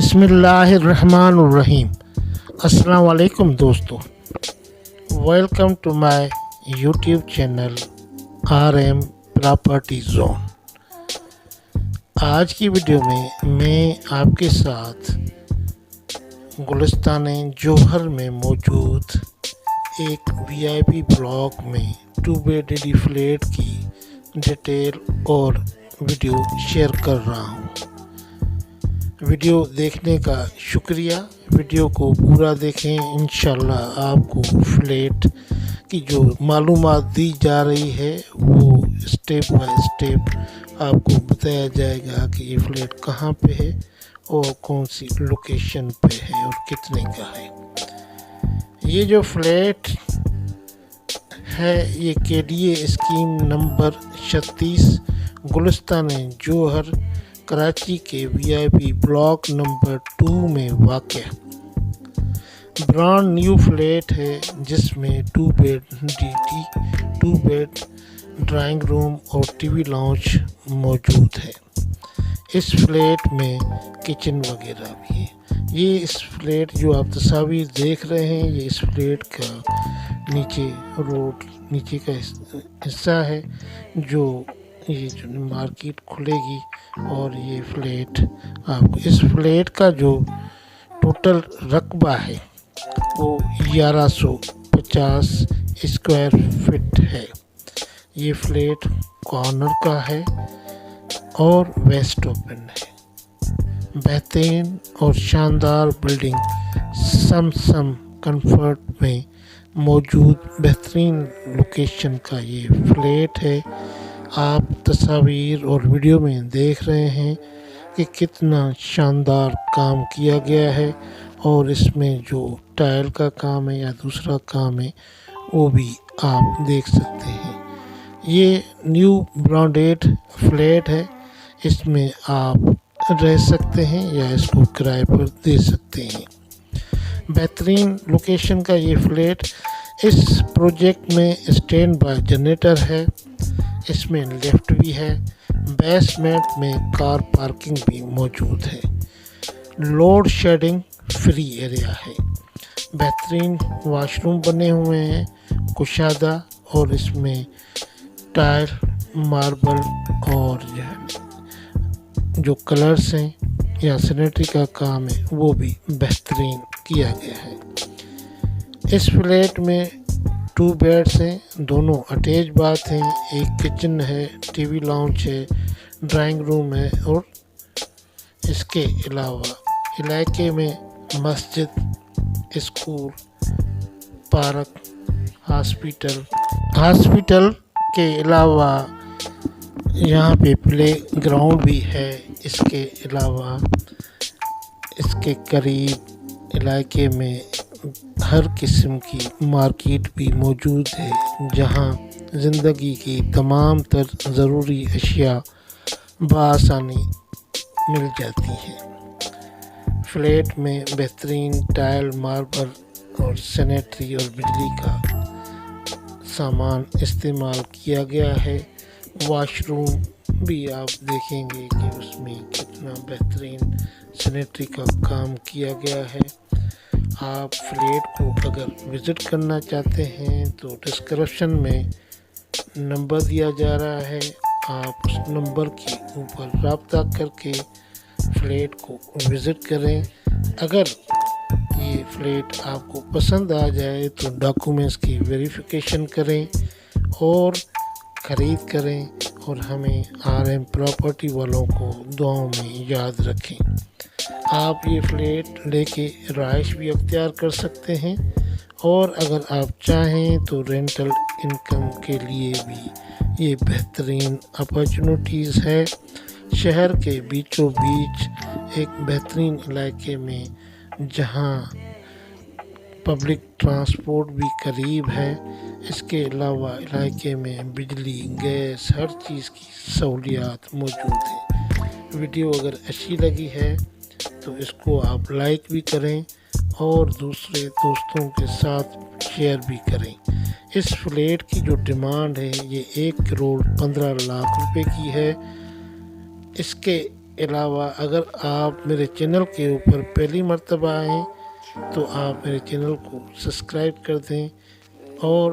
بسم اللہ الرحمن الرحیم۔ السلام علیکم دوستو، welcome to my YouTube channel R M property zone. آج کی ویڈیو میں آپ کے ساتھ گلستان جوہر میں موجود ایک وی آئی پی بلاک میں 2 بیڈ فلیٹ کی ڈیٹیل اور ویڈیو شیئر کر رہا ہوں۔ ویڈیو دیکھنے کا شکریہ۔ ویڈیو کو پورا دیکھیں، انشاءاللہ آپ کو فلیٹ کی جو معلومات دی جا رہی ہے وہ اسٹیپ بائی اسٹیپ آپ کو بتایا جائے گا کہ یہ فلیٹ کہاں پہ ہے اور کون سی لوکیشن پہ ہے اور کتنے کا ہے۔ یہ جو فلیٹ ہے یہ KDA اسکیم نمبر 36 گلستان جوہر کراچی کے VIP بلاک نمبر 2 میں واقع برانڈ نیو فلیٹ ہے، جس میں 2 بیڈ ڈرائنگ روم اور TV لاؤنج موجود ہے۔ اس فلیٹ میں کچن وغیرہ بھی ہے۔ یہ اس فلیٹ جو آپ تصاویر دیکھ رہے ہیں، یہ اس فلیٹ کا نیچے کا حصہ ہے جو مارکیٹ کھلے گی، اور یہ فلیٹ آپ کو اس فلیٹ کا جو ٹوٹل رقبہ ہے وہ 1150 اسکوائر فٹ ہے۔ یہ فلیٹ کارنر کا ہے اور ویسٹ اوپن ہے۔ بہترین اور شاندار بلڈنگ سم کمفرٹ میں موجود بہترین لوکیشن کا یہ فلیٹ ہے۔ آپ تصاویر اور ویڈیو میں دیکھ رہے ہیں کہ کتنا شاندار کام کیا گیا ہے، اور اس میں جو ٹائل کا کام ہے یا دوسرا کام ہے وہ بھی آپ دیکھ سکتے ہیں۔ یہ نیو برانڈیڈ فلیٹ ہے، اس میں آپ رہ سکتے ہیں یا اس کو کرائے پر دے سکتے ہیں۔ بہترین لوکیشن کا یہ فلیٹ اس پروجیکٹ میں اسٹینڈ بائی جنریٹر ہے، اس میں لفٹ بھی ہے، بیسمنٹ میں کار پارکنگ بھی موجود ہے، لوڈ شیڈنگ فری ایریا ہے، بہترین واش روم بنے ہوئے ہیں کشادہ، اور اس میں ٹائل ماربل اور جو کلرز ہیں یا سینیٹری کا کام ہے وہ بھی بہترین کیا گیا ہے۔ اس فلیٹ میں 2 بیڈس ہیں، دونوں اٹیچ باتھ ہیں، ایک کچن ہے، TV لاؤنج ہے، ڈرائنگ روم ہے، اور اس کے علاوہ علاقے میں مسجد، اسکول، پارک، ہاسپیٹل کے علاوہ یہاں پہ پلے گراؤنڈ بھی ہے۔ اس کے علاوہ اس کے قریب علاقے میں ہر قسم کی مارکیٹ بھی موجود ہے، جہاں زندگی کی تمام تر ضروری اشیاء بآسانی مل جاتی ہیں۔ فلیٹ میں بہترین ٹائل، ماربل اور سینیٹری اور بجلی کا سامان استعمال کیا گیا ہے۔ واش روم بھی آپ دیکھیں گے کہ اس میں کتنا بہترین سینیٹری کا کام کیا گیا ہے۔ آپ فلیٹ کو اگر وزٹ کرنا چاہتے ہیں تو ڈسکرپشن میں نمبر دیا جا رہا ہے، آپ اس نمبر کے اوپر رابطہ کر کے فلیٹ کو وزٹ کریں۔ اگر یہ فلیٹ آپ کو پسند آ جائے تو ڈاکومنٹس کی ویریفیکیشن کریں اور خرید کریں، اور ہمیں RM پراپرٹی والوں کو دعاؤں میں یاد رکھیں۔ آپ یہ فلیٹ لے کے رہائش بھی اختیار کر سکتے ہیں، اور اگر آپ چاہیں تو رینٹل انکم کے لیے بھی یہ بہترین اپارچونیٹیز ہے۔ شہر کے بیچوں بیچ ایک بہترین علاقے میں جہاں پبلک ٹرانسپورٹ بھی قریب ہے، اس کے علاوہ علاقے میں بجلی، گیس، ہر چیز کی سہولیات موجود ہیں۔ ویڈیو اگر اچھی لگی ہے تو اس کو آپ لائک بھی کریں اور دوسرے دوستوں کے ساتھ شیئر بھی کریں۔ اس فلیٹ کی جو ڈیمانڈ ہے یہ 1,15,00,000 روپے کی ہے۔ اس کے علاوہ اگر آپ میرے چینل کے اوپر پہلی مرتبہ آئیں تو آپ میرے چینل کو سبسکرائب کر دیں اور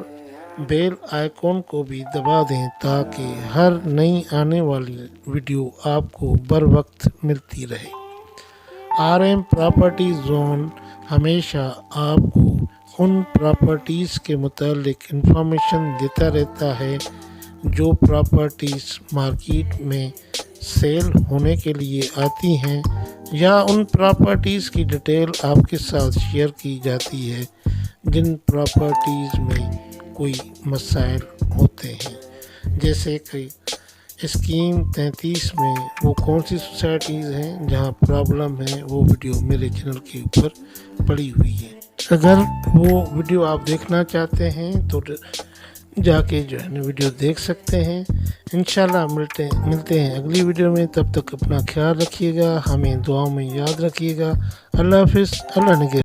بیل آئیکن کو بھی دبا دیں تاکہ ہر نئی آنے والی ویڈیو آپ کو بر وقت ملتی رہے۔ آر ایم پراپرٹی زون ہمیشہ آپ کو ان پراپرٹیز کے متعلق انفارمیشن دیتا رہتا ہے جو پراپرٹیز مارکیٹ میں سیل ہونے کے لیے آتی ہیں، یا ان پراپرٹیز کی ڈیٹیل آپ کے ساتھ شیئر کی جاتی ہے جن پراپرٹیز میں کوئی مسائل ہوتے ہیں، جیسے کہ اسکیم 33 میں وہ کون سی سوسائٹیز ہیں جہاں پرابلم ہے، وہ ویڈیو میرے چینل کے اوپر پڑی ہوئی ہے۔ اگر وہ ویڈیو آپ دیکھنا چاہتے ہیں تو جا کے جو ہے ویڈیو دیکھ سکتے ہیں۔ انشاءاللہ ملتے ہیں اگلی ویڈیو میں، تب تک اپنا خیال رکھیے گا، ہمیں دعاؤں میں یاد رکھیے گا۔ اللہ حافظ، اللہ نگہبان۔